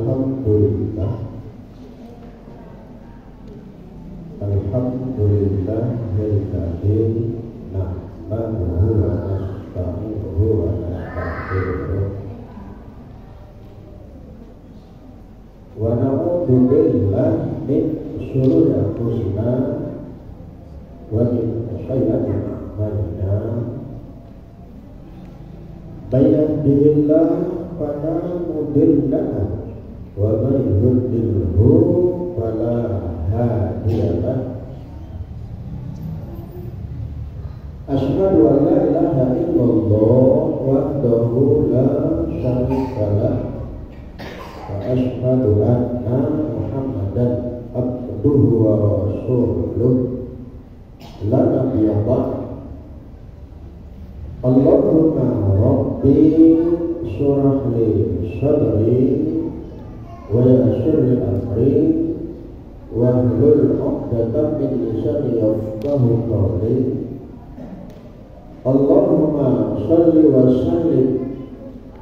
Alhamdulillah. Alhamdulillahilladzi nahmaduhu wa nasta'inuhu wa nastaghfiruh wa na'udzu billahi min syururi anfusina wa min sayyiati a'malina. May yahdihillahu fala mudilla lahu wa may yudlilhu fala hadiya lahu. Asyhadu an la ilaha illallah wahdahu la syarika lahu wa asyhadu anna Muhammadan abduhu wa rasuluh la nabiyya ba'dahu. Allahumma rabbi syrah li sadri wa yassir li amri wahlul 'uqdatam min lisani yafqahu qawli. Allahumma shalli wa sallim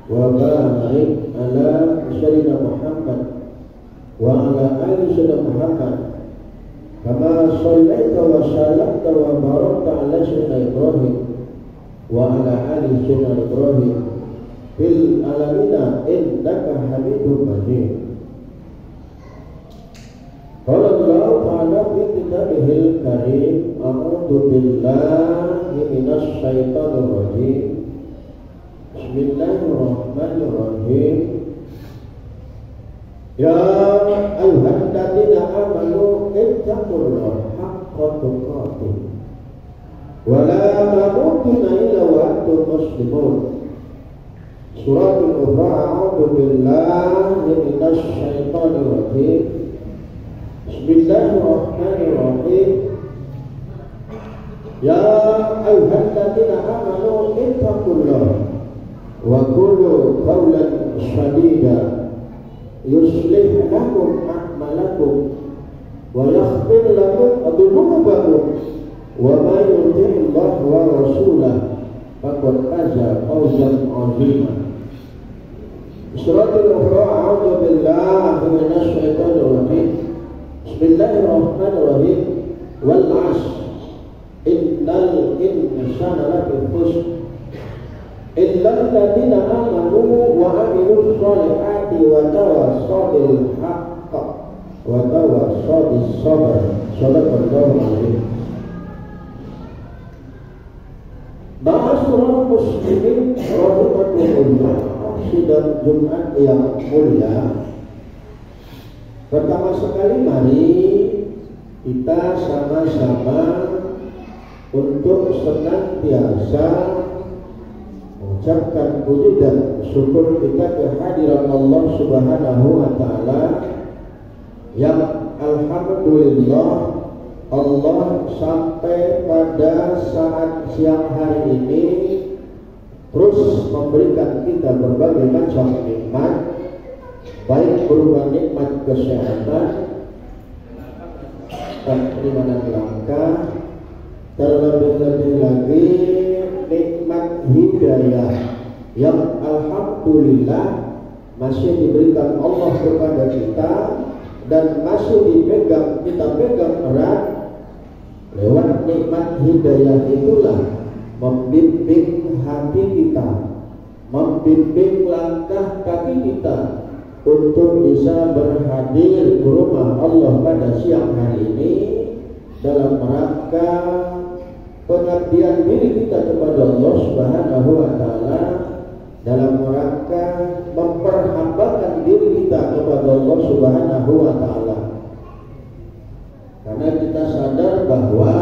wa barik ala sayyidina Muhammad wa ala ali sayyidina Muhammad kama shallaita wa sallamta wa barakta ala sayyidina Ibrahim wa ala ali sayyidina Ibrahim fil alamina innaka Hamidum Majid. Qala Allah ta'ala fi kitabihil karim, a'udzu billahi minasy syaithanir rajim. Bismillahirrahmanirrahim. Ya ayyuhalladzina amanu ittaqullaha haqqa tuqatih wa la tamutunna illa wa antum muslimun. Suratul Ukhra, a'udzu billahi minasy syaithanir rajim. Bismillahirrahmanirrahim. Ya ayyuhalladzina amanu ittaqullaha wa qulu qawlan sadida yuslih lakum a'malakum wa yaghfir lakum dhunubakum wa may yuti'illah wa rasulahu faqad faza fawzan 'azima. Suratul Ukhra, a'udzu billahi minasy syaithanir rajim. Bismillahirrahmanirrahim. Wal 'ashr innal insana lafi khusr illa alladziina aamanu wa 'amilus shalihati wa tawassaw bil haqq wa tawassaw bis sabr. Shadaqallahu adzim. Ma'asyiral muslimin rahimakumullah, sidang Jumat yang mulia. Pertama sekali mari kita sama-sama untuk senantiasa mengucapkan puji dan syukur kita kehadiran Allah Subhanahu wa taala yang alhamdulillah Allah sampai pada saat siang hari ini terus memberikan kita berbagai macam nikmat, baik berupa nikmat kesehatan, keimanan langka, terlebih-lebih lagi nikmat hidayah yang alhamdulillah masih diberikan Allah kepada kita dan masih kita pegang erat. Lewat nikmat hidayah itulah membimbing hati kita, membimbing langkah kaki kita untuk bisa berhadir di rumah Allah pada siang hari ini dalam rangka pengabdian diri kita kepada Allah Subhanahu wa taala, dalam rangka memperhambakan diri kita kepada Allah Subhanahu wa taala. Karena kita sadar bahwa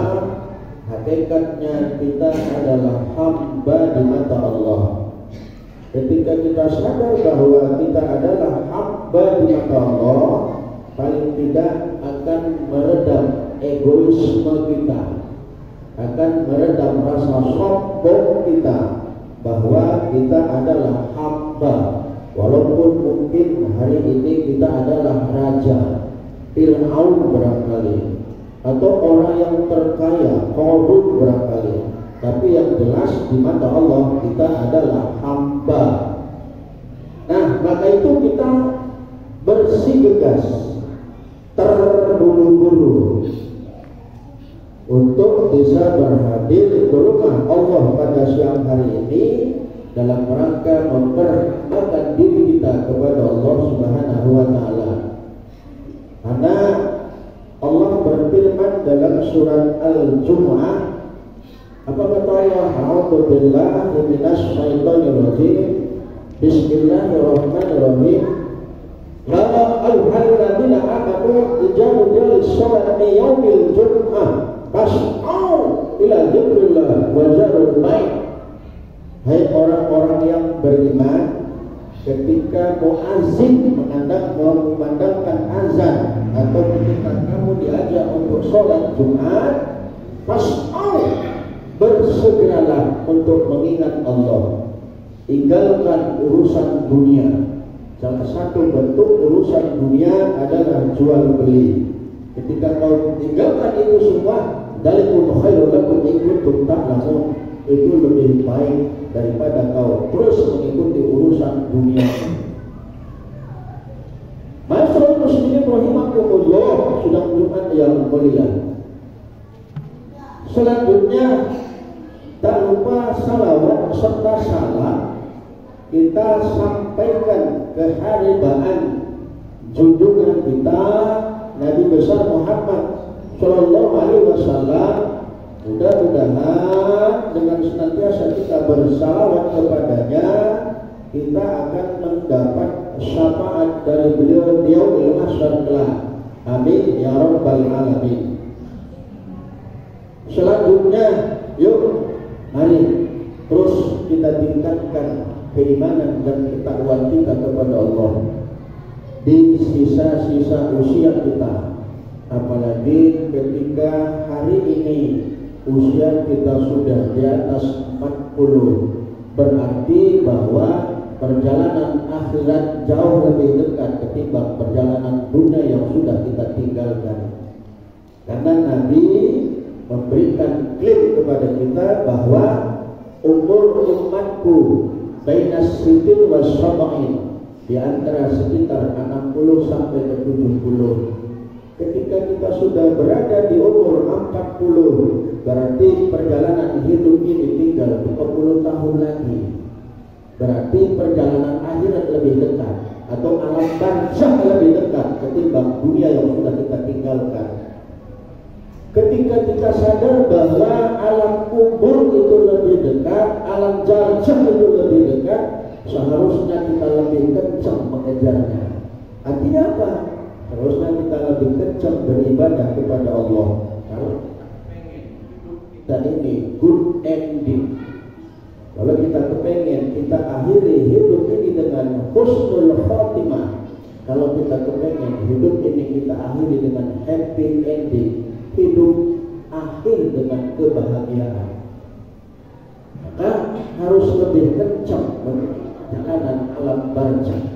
hakikatnya kita adalah hamba di mata Allah. Ketika kita sadar bahwa kita adalah hamba di mata Allah, paling tidak akan meredam egoisme kita, akan meredam rasa sombong kita bahwa kita adalah hamba. Walaupun mungkin hari ini kita adalah raja, Fir'aun barangkali, atau orang yang terkaya, Qarun barangkali, tapi yang jelas di mata Allah kita adalah hamba. Nah, maka itu kita bersikeras, terburu-buru untuk bisa berhadir di rumah Allah pada siang hari ini dalam rangka memperkenalkan diri kita kepada Allah Subhanahu wa taala. Karena Allah berfirman dalam surat Al-Jumu'ah, apa kata Allah? A'udzu billahi minasy syaithanir rajim. Bismillahirrahmanirrahim. Ya ayyuhalladzina amanu idza nudiya lis-salati yaumil jum'ah fas'au ila dzikrillah wa zarul bai'. Hai orang-orang yang beriman, ketika muazzin memandangkan azan atau ketika kamu diajak untuk sholat Jumat, fas'au, bersegeralah untuk mengingat Allah. Tinggalkan urusan dunia. Salah satu bentuk urusan dunia adalah jual beli. Ketika kau tinggalkan itu semua, dzalikum khairul lakum in kuntum ta'lamun, itu lebih baik daripada kau terus mengikuti urusan dunia. Masyaallah muslimin rahimakumullah, sudah Jumat yang mulia. Selanjutnya tak lupa salawat serta salam kita sampaikan keharibaan junjungan kita Nabi besar Muhammad Sallallahu Alaihi Wasallam. Mudah-mudahan dengan senantiasa kita bersalawat kepadanya, kita akan mendapat syafaat dari beliau di yaumil mahsyar kelak. Amin ya rabbal alamin. Selanjutnya, yuk mari terus kita tingkatkan keimanan dan ketakwaan kita kepada Allah di sisa-sisa usia kita. Apalagi ketika hari ini usia kita sudah di atas 40, berarti bahwa perjalanan akhirat jauh lebih dekat ketimbang perjalanan dunia yang sudah kita tinggalkan. Karena Nabi memberikan klaim kepada kita bahwa umur umatku bainas sitin was sab'in, di antara sekitar 60 sampai ke 70. Ketika kita sudah berada di umur 40, berarti perjalanan hidup ini tinggal 20 tahun lagi. Berarti perjalanan akhirat lebih dekat, atau alam barzakh lebih dekat ketimbang dunia yang sudah kita tinggalkan. Ketika kita sadar bahwa alam kubur itu lebih dekat, alam barzakh itu lebih dekat, seharusnya kita lebih kencang mengejarnya. Artinya apa? Seharusnya kita lebih kencang beribadah kepada Allah. Kalau kita ini good ending, kalau kita kepengen kita akhiri hidup ini dengan husnul khatimah, kalau kita kepengen hidup ini kita akhiri dengan happy ending, hidup akhir dengan kebahagiaan, maka harus lebih kencang perjalanan alam barzakh,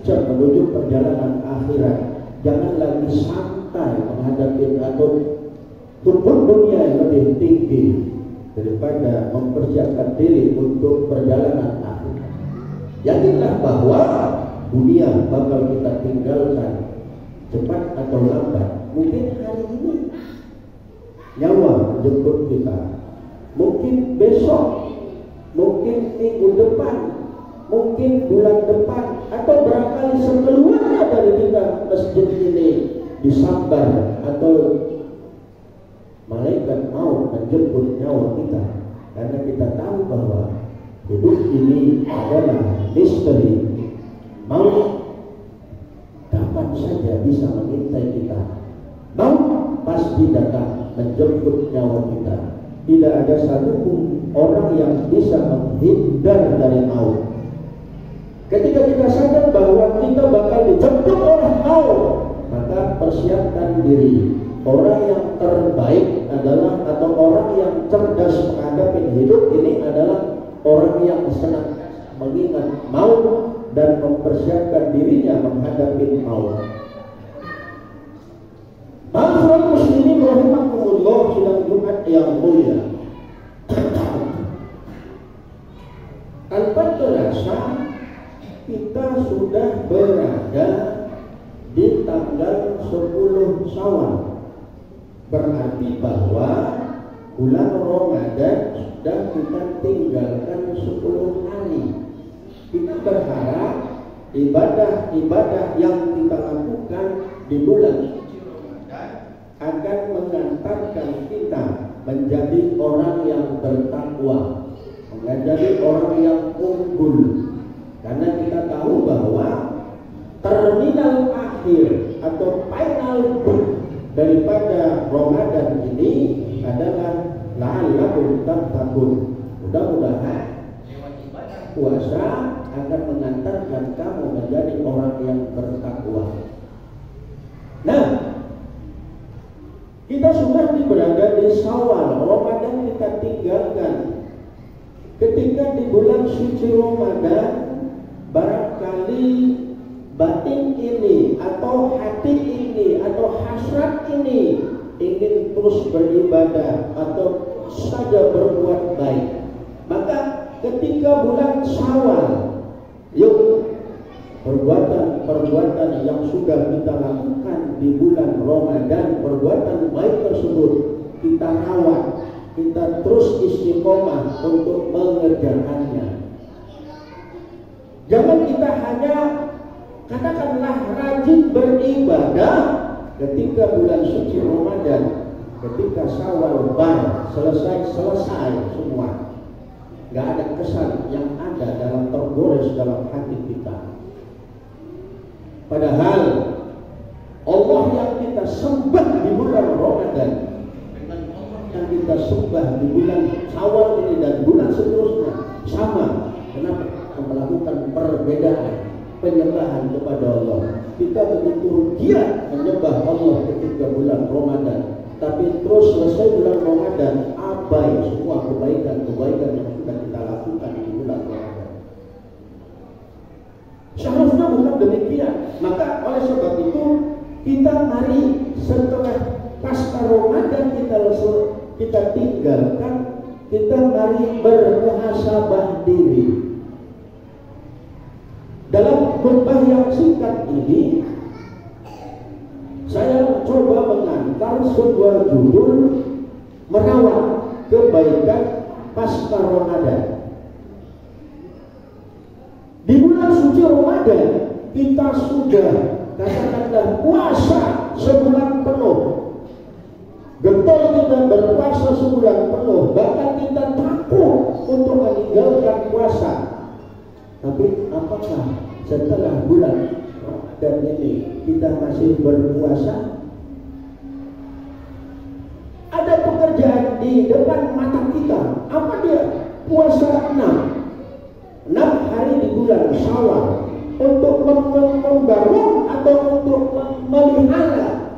menuju perjalanan akhirat. Jangan lagi santai menghadapi atau tumpuk dunia yang lebih tinggi daripada mempersiapkan diri untuk perjalanan akhirat. Yakinlah bahwa dunia bakal kita tinggalkan cepat atau lambat. Mungkin hari ini nyawa menjemput kita, mungkin besok, mungkin minggu depan, mungkin bulan depan, atau barangkali sekeluarnya dari kita masjid ini disambar atau malaikat mau menjemput nyawa kita. Karena kita tahu bahwa hidup ini adalah misteri. Maut kapan saja bisa mengintai kita. Maut pasti datang menjemput nyawa kita. Tidak ada satupun orang yang bisa menghindar dari maut. Ketika kita sadar bahwa kita bakal dijemput oleh maut, maka persiapkan diri. Orang yang terbaik adalah, atau orang yang cerdas menghadapi hidup ini adalah orang yang senang mengingat maut dan mempersiapkan dirinya menghadapi maut. Ma'asyiral muslimin rahimakumullah, sidang Jumat yang mulia. Tanpa terasa kita sudah berada di tanggal 10 Syawal. Berarti bahwa bulan Ramadan sudah kita tinggalkan 10 hari. Kita berharap ibadah-ibadah yang kita lakukan di bulan suci Ramadan akan mengantarkan kita menjadi orang yang bertakwa, menjadi orang yang unggul. Karena kita tahu bahwa terminal akhir atau final book daripada Ramadan ini adalah la'allakum tattaqun. Mudah-mudahan lewat ibadah puasa akan mengantarkan kamu menjadi orang yang bertakwa. Nah, kita sudah berada di Syawal, Ramadan kita tinggalkan. Ketika di bulan suci Ramadan, barangkali batin ini atau hati ini atau hasrat ini ingin terus beribadah atau saja berbuat baik, maka ketika bulan Syawal, yuk perbuatan yang sudah kita lakukan di bulan Ramadan, perbuatan baik tersebut kita rawat, kita terus istiqomah untuk mengerjakannya. Jangan kita hanya katakanlah rajin beribadah ketika bulan suci Ramadan, ketika Syawal selesai semua, nggak ada kesan yang ada dalam tergores dalam hati kita. Padahal Allah yang kita sembah di bulan Ramadan dengan Allah yang kita sembah di bulan Syawal ini dan bulan seterusnya sama. Kenapa kita melakukan perbedaan penyembahan kepada Allah? Kita begitu giat menyembah Allah ketika bulan Ramadan, tapi terus selesai bulan Ramadan abai semua kebaikan-kebaikan yang sudah kita lakukan di bulan Ramadan. Seharusnya bukan demikian. Maka oleh sebab itu kita mari setelah pasca Ramadan kita tinggalkan, kita mari bermuhasabah diri. Dalam khutbah yang singkat ini, saya mencoba mengantar sebuah judul merawat kebaikan pasca Ramadan. Di bulan suci Ramadan kita sudah katakanlah puasa sebulan penuh. Getol kita berpuasa sebulan penuh, bahkan kita takut untuk meninggalkan puasa. Tapi apakah setelah bulan Ramadan ini kita masih berpuasa? Ada pekerjaan di depan mata kita. Apa dia? Puasa 6 hari di bulan Syawal untuk membangun atau untuk memelihara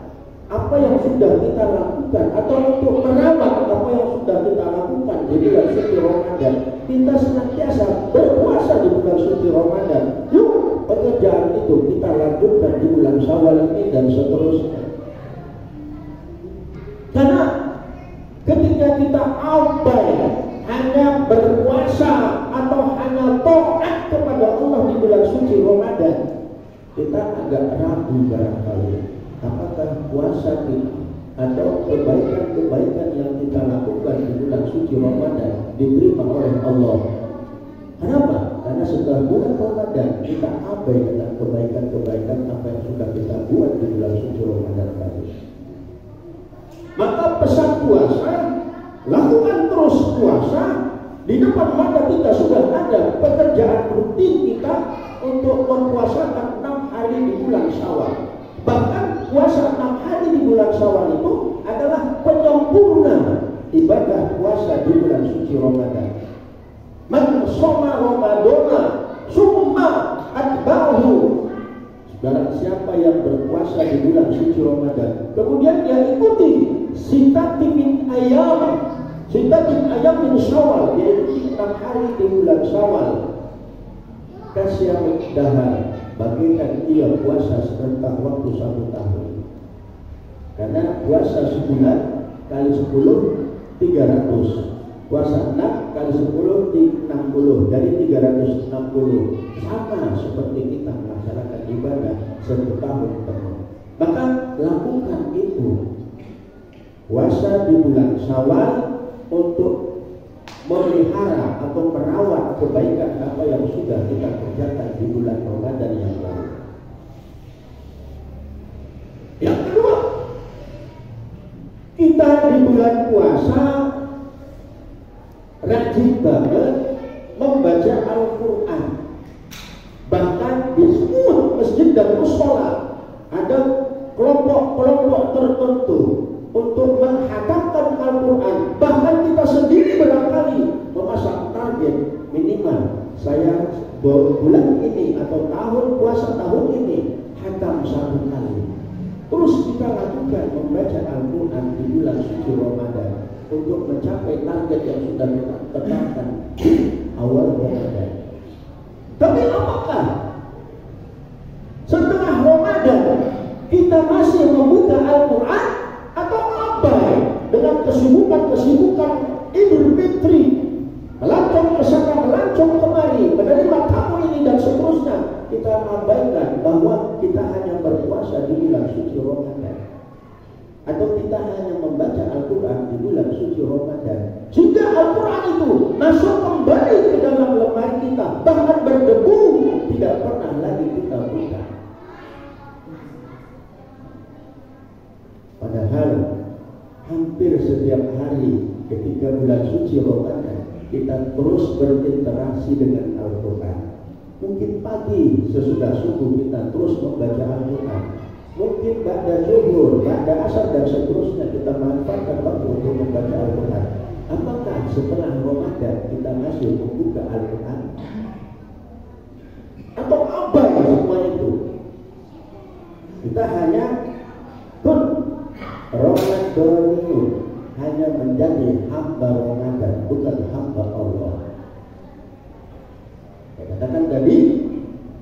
apa yang sudah kita lakukan, atau untuk merawat apa yang sudah kita lakukan di bulan suci Ramadan. Kita senantiasa berpuasa di bulan suci Ramadan. Yuk, pekerjaan itu kita lanjutkan di bulan Syawal ini dan seterusnya. Karena ketika kita abai hanya berpuasa atau hanya taat kepada Allah di bulan suci Ramadan, kita agak ragu barangkali apakah puasa kita atau kebaikan-kebaikan yang kita lakukan di bulan suci Ramadan diterima oleh Allah. Kenapa? Karena setelah bulan Ramadan kita abai dengan kebaikan-kebaikan apa yang sudah kita buat di bulan suci Ramadan tadi. Maka pesan puasa, lakukan terus puasa. Di depan mata kita sudah ada pekerjaan rutin kita untuk mempuasakan 6 hari di bulan Syawal. Bahkan puasa 6 hari di bulan Syawal itu adalah penyempurna ibadah puasa di bulan suci Ramadan. Man shoma Ramadana summa atba'ahu. Barang siapa yang berpuasa di bulan suci Ramadan, kemudian dia ikuti sitati min ayam min Syawal, yaitu 6 hari di bulan Syawal. Kasyamid dahar, bagikan ia puasa serentak waktu 1 tahun. Karena puasa sebulan kali 10 300, puasa 6 kali 10 60, dari 360. Sama seperti kita melaksanakan ibadah 1 tahun penuh. berpuasa di bulan Syawal untuk memelihara atau merawat kebaikan apa yang sudah kita kerjakan di bulan Ramadan yang lalu. Yang kedua, kita di bulan puasa rajin banget membaca Al-Quran. Bahkan di semua masjid dan mushola ada kelompok-kelompok tertentu untuk menghatamkan Al-Quran. Bahkan kita sendiri barangkali memasang target minimal, saya bulan ini atau tahun puasa tahun ini hatam 1 kali. Terus kita lakukan membaca Al-Quran di bulan suci Ramadan untuk mencapai target yang sudah kita tetapkan di awal Ramadan. Tapi apakah setelah Ramadan kita masih membuka Al-Quran atau abai dengan kesibukan-kesibukan Idul Fitri, melancong ke sana, melancong kemari, menerima tamu ini dan seterusnya? Kita abaikan bahwa kita hanya berpuasa di bulan suci Ramadan, atau kita hanya membaca Al-Quran di bulan suci Ramadan, sehingga Al-Quran itu masuk kembali ke dalam lemari kita, bahkan berdebu, tidak pernah lagi kita buka. Padahal hampir setiap hari ketika bulan suci Ramadan kita terus berinteraksi dengan Al-Quran. Mungkin pagi sesudah subuh kita terus membaca Al-Quran. Mungkin ba'da zuhur, ba'da asar dan seterusnya kita manfaatkan waktu untuk membaca Al-Quran. Apakah setelah Ramadan kita masih membuka Al-Quran? Atau abai semua itu? Kita hanya Ramadaniyun, hanya menjadi hamba Ramadan, bukan hamba Allah. Saya katakan tadi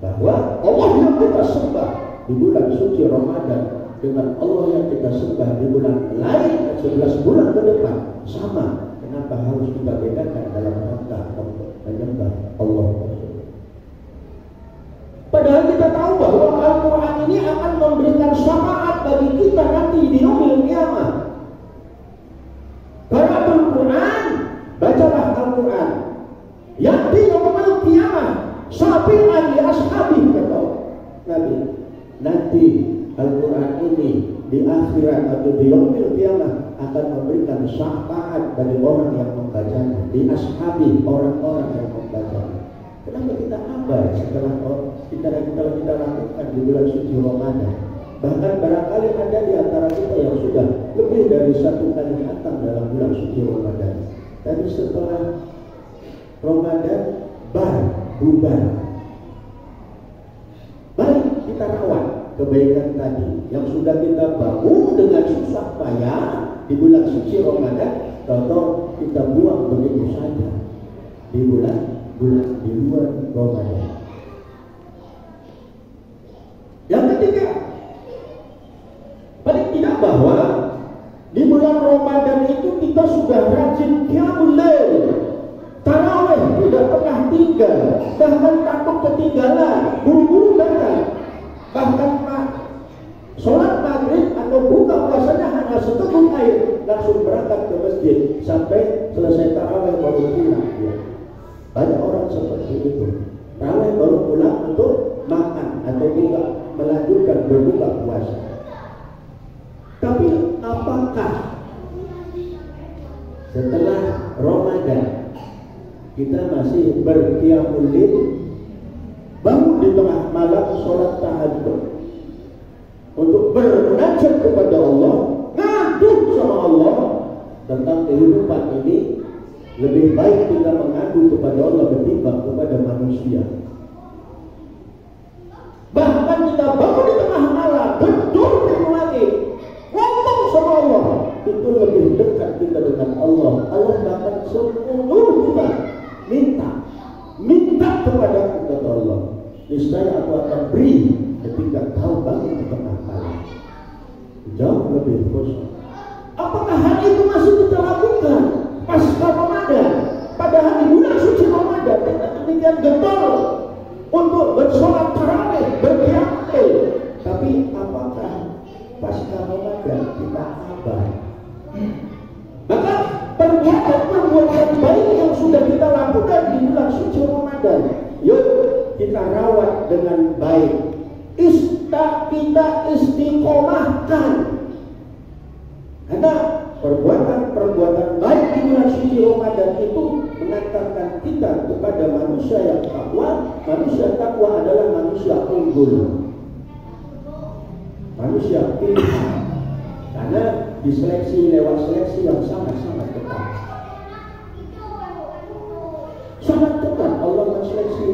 bahwa Allah yang kita sembah di bulan suci Ramadan dengan Allah yang kita sembah di bulan lain 11 bulan ke depan sama. Kenapa harus kita bedakan dalam rangka menyembah Allah tersebut? Padahal kita tahu bahwa Al-Quran ini akan memberikan syafaat bagi kita nanti di yaumil qiyamah. Qira'atul Quran, bacalah Al-Quran. Yang di yaumil qiyamah syafi'an li ashabi, kata Nabi. Nanti Al-Quran ini di akhirat atau di yaumil qiyamah akan memberikan syafaat bagi orang yang membacanya, di ashabi, orang-orang yang membacanya. Kenapa kita abai setelah kita lakukan di bulan suci Ramadan? Bahkan barangkali ada di antara kita yang sudah lebih dari 1 kali datang dalam bulan suci Ramadan. Tapi setelah Ramadan bubar. Mari kita rawat kebaikan tadi yang sudah kita bangun dengan susah payah di bulan suci Ramadan, atau kita buang begitu saja di bulan di luar Ramadan. Yang ketiga, paling tidak bahwa di bulan Ramadan itu kita sudah rajin qiyamul lail, tarawih tidak pernah tinggal, bahkan takut ketinggalan, buru-buru datang, bahkan sholat maghrib atau buka puasanya hanya seteguk air, langsung berangkat ke masjid sampai selesai tarawih baru pulang. Ya. Banyak orang seperti itu. Tarawih baru pulang untuk makan atau melanjutkan berbuka puasa. Tapi apakah setelah Ramadan kita masih berqiyamul lail, bangun di tengah malam sholat tahajud untuk bermunajat kepada Allah, ngadu sama Allah tentang kehidupan ini? Lebih baik kita mengadu kepada Allah ketimbang kepada manusia. Bahkan kita bangun di tengah malam, gedor pintu langit, ngomong sama Allah, itu lebih dekat kita dengan Allah. Allah bahkan seluruh kita minta kepada kata Allah, niscaya aku akan beri ketika kau bangun di tengah malam. Jauh lebih khusus. Apakah hal itu masih kita lakukan pasca Ramadan? Padahal di bulan suci Ramadan kita demikian getol untuk bersolat tarawih, berqiyamul. Tapi apakah pasca Ramadan kita abai? Maka perbuatan baik yang sudah kita lakukan di bulan suci Ramadan, yuk kita rawat dengan baik. Kita istiqomahkan. Karena perbuatan baik di bulan suci Ramadan itu mengantarkan kita kepada manusia yang takwa. Manusia takwa adalah manusia unggul, manusia pilihan. Karena diseleksi lewat seleksi yang sangat-sangat ketat. Sangat ketat Allah menseleksi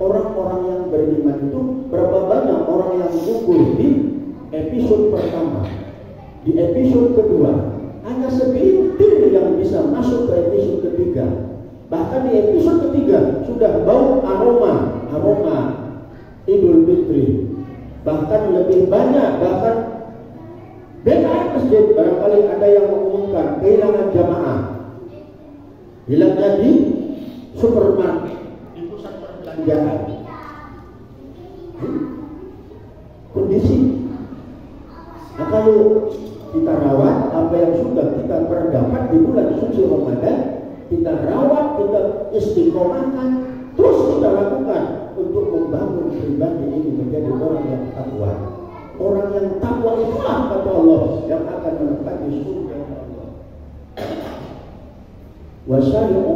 orang-orang yang beriman itu. Berapa banyak orang yang gugur di episode pertama, di episode kedua, hanya segelintir yang bisa masuk ke episode ketiga. Bahkan di episode ketiga sudah bau aroma Idul Fitri. Bahkan lebih banyak, bahkan BKM masjid barangkali ada yang mengumumkan kehilangan jamaah, hilangnya di supermarket, di pusat perbelanjaan. Kondisi. Nah, kalau kita rawat apa yang sudah kita perdapat di bulan suci Ramadan, kita rawat, kita istiqomahkan, terus kita lakukan untuk membangun pribadi ini menjadi orang yang takwa. Orang yang takwa itulah kata Allah yang akan menempati surga Allah. Wasari'u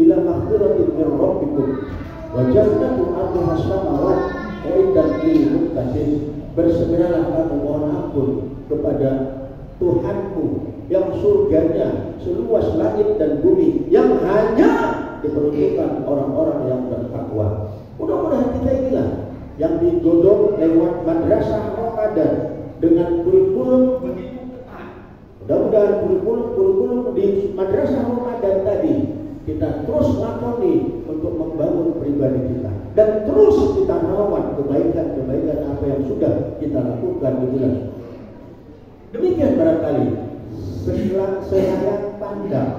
ila maghfiratin min rabbikum wa jannatin 'arduha as-samawati u'iddat lil muttaqin. Bersegeralah kamu mohon ampun kepada Tuhanmu yang surganya seluas langit dan bumi, yang hanya diperuntukkan orang-orang yang bertakwa. Mudah-mudahan kita inilah yang digodok lewat madrasah Ramadan dengan kurikulum begitu ketat. Mudah-mudahan kurikulum di madrasah Ramadan tadi kita terus lakoni untuk membangun pribadi kita, dan terus kita rawat kebaikan-kebaikan apa yang sudah kita lakukan di bulan. Demikian barangkali sehayat pandang,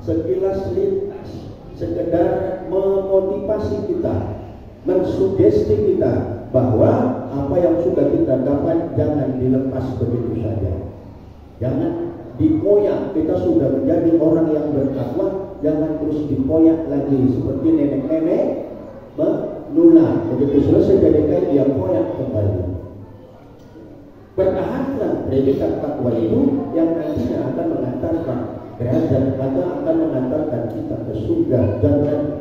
sekilas lintas, sekedar memotivasi kita, mensugesti kita bahwa apa yang sudah kita dapat jangan dilepas begitu saja. Jangan dikoyak. Kita sudah menjadi orang yang bertakwa, jangan terus dikoyak lagi seperti nenek-nenek menular. Begitu selesai dari kain dia koyak kembali. Bertahanlah predikat takwa itu yang nantinya akan mengantarkan derajat kita, akan mengantarkan kita ke surga. Jangan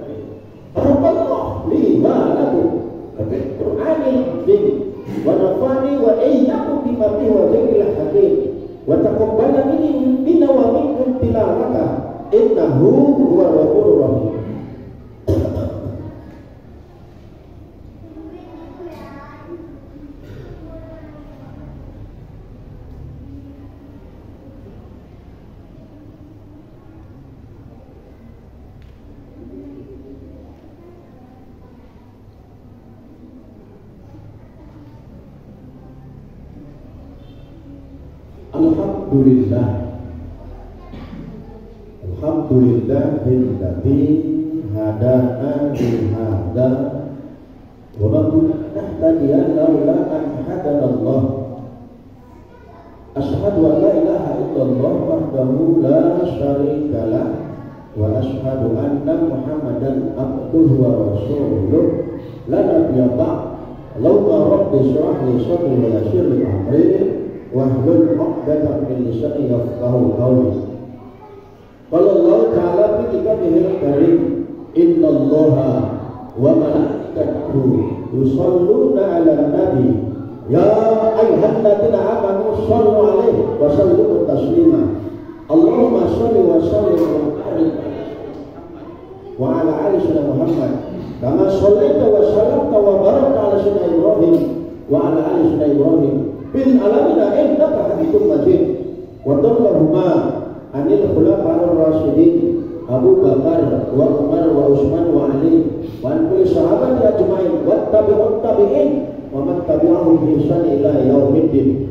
Allah lima lagu Qur'ani bin wa nafani wa iyyakum bima fihi wa dzikril hakim wa taqabbal minna wa minkum tilawata innahu huwal ghafurur rahim. Alhamdulillahilladzi hadana lihada wa ma kunna nahtadiya laula an hadana Allah. Asyhadu an la ilaha illallah wahdahu la syarika lah wa asyhadu anna Muhammadan abduhu wa rasuluh la nabiyya ba'd. Allahumma rabbi shrah li sadri wa yassir li amri wahlul 'uqdatam min lisani yafqahu qawli. Qala Allah Ta'ala fi kitabihil karim, innallaha wa malaikatahu yusholluna 'alan nabi ya ayyuhalladzina amanu shallu 'alaihi wa sallimu taslima. Allahumma shalli wa sallim wa barik wa 'ala ali sayyidina Muhammad kama shallaita wa sallamta wa barakta 'ala sayyidina Ibrahim wa 'ala ali sayyidina Ibrahim bil alamina innaka Hamidum Majid. Wa tallahumma anil khulafa'ir rasyidin Abu Bakar wa Umar wa Utsman wa Ali wa an kulli sahabati ajmain wa tabi'ut tabi'in wa man tabi'ahum bi ihsan ila yaumiddin.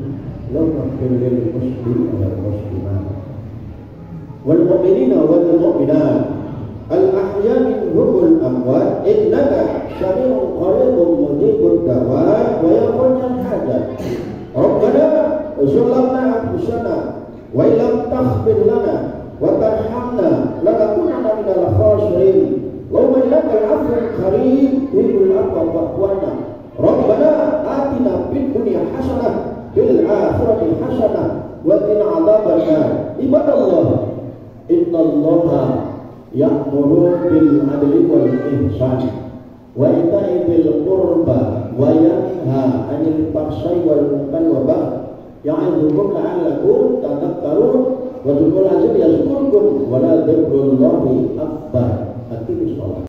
Allahumma ighfir lil muslimina wal muslimat wal mu'minina wal mu'minat al ahya minhum wal amwat innaka sami'un qaribun mujibud da'wat wa yaqulul hajat. Rabbana usulna anfusana wa illam taghfir lana wa tarhamna lanakunanna minal khasirin. Allahumma innakal afuwwun karim tuhibbul afwa fa'fu anna. Rabbana atina fid dunya hasanah fil akhirati hasanah wa qina adzabannar. Ibadallah, innallaha ya'muru bil adli wal ihsan wa ita'i dzil qurba wa yanha 'anil fahsya'i wal munkari wa baghi ya'idzukum la'allakum tadhakkarun wa dzkurullaha yazkurkum wa la dzikrullahi akbar. Aqimus shalah.